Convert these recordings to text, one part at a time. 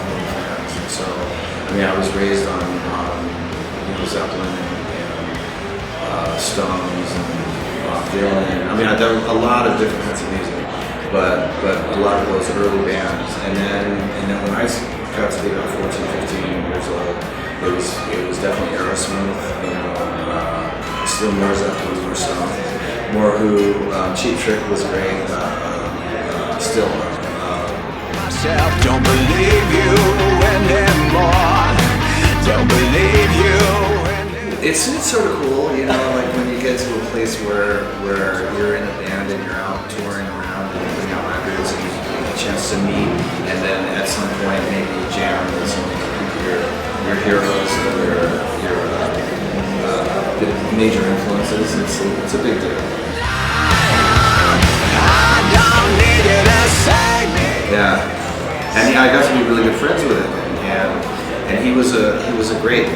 Zeppelin fans. And so, I mean, I was raised on Zeppelin and Stones and Bob Dylan. I mean, I've done a lot of different kinds of music, but a lot of those early bands. And then when I got to be about 14, 15 years old, it was definitely Aerosmith, still more Zeppelin, more Stones, more Who. Cheap Trick was great. Still. Myself don't believe you anymore. Don't believe you. It's sort of cool, like when you get to a place where you're in a band and you're out touring around and putting out records and you get a chance to meet, and then at some point maybe jam with some of your heroes or your major influences. It's a big deal. I don't need you to save me. Yeah, and I got to be really good friends with him, and he was a great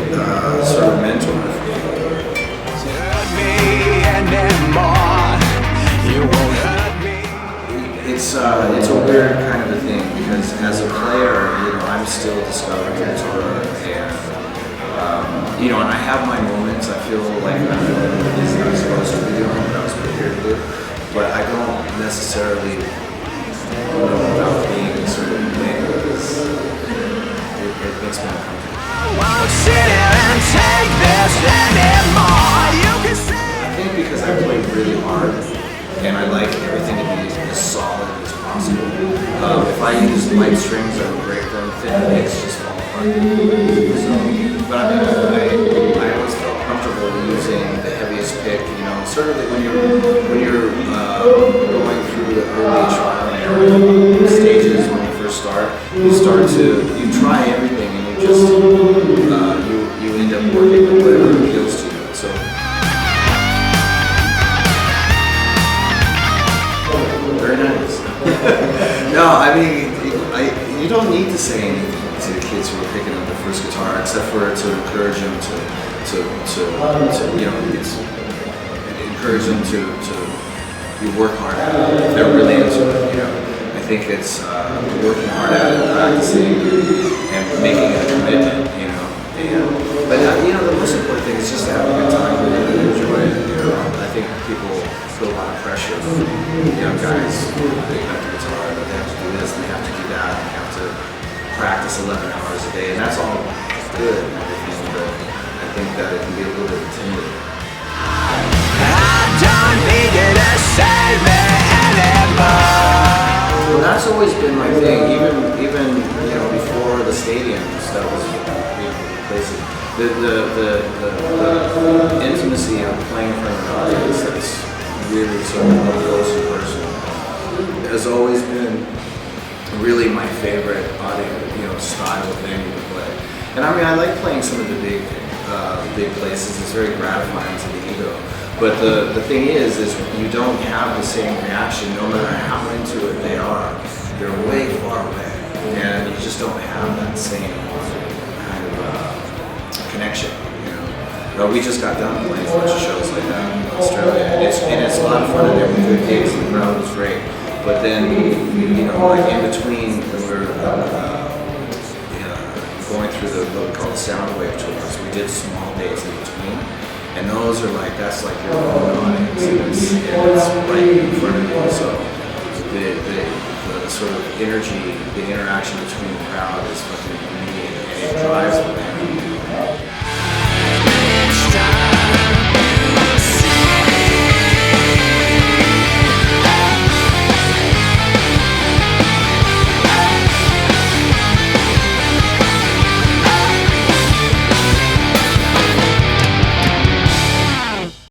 sort of mentor for me. Hurt me anymore. You won't hurt me. It's a weird kind of a thing because as a player, I'm still discovering guitar, and I have my moments. I feel like I'm doing the things that I'm supposed to be doing, what I was prepared to do, but I don't necessarily about being sort of made because it makes me uncomfortable. I won't sit here and take this anymore. You can say. I think because I play really hard and I like everything to be as solid as possible. If I use light strings, I would break them. Thin picks just fall apart. So, but I always felt comfortable using the heaviest pick. Sort of like when you're going through the early trial and error stages when you first start, you try everything and you just you end up working with whatever appeals to you. So. Very nice. No, I mean, you don't need to say anything to the kids who are picking up their first guitar, except for to encourage them to encourage them to work hard at it. If they're really into it, I think it's working hard at it, practicing, and making it a commitment, But the most important thing is just to have a good time with it and enjoy it. I think people feel a lot of pressure from young guys picking up the guitar that they have to do this and they have to do that and they have to practice 11 hours a day, and that's all good and everything, but I think that it can be a little bit intimidating. I don't need you to save me anymore. Well, that's always been my thing, even before the stadiums. That was places. The intimacy of playing in front of an audience that's really sort of up close and personal has always been really my favorite audio style of venue to play. And I mean, I like playing some of the big places. It's very gratifying to the ego. But the thing is you don't have the same reaction no matter how into it they are. They're way far away, and you just don't have that same kind of connection. But we just got done playing a bunch of shows like that in Australia, and it's a lot of fun in there with good gigs, and the crowd was great. But then like in between when we were going through what we call the sound wave tours, we did small dates in between. And those are that's like your own audience, and it's right in front of you. So the sort of energy, the interaction between the crowd is fucking unique, and it drives the band.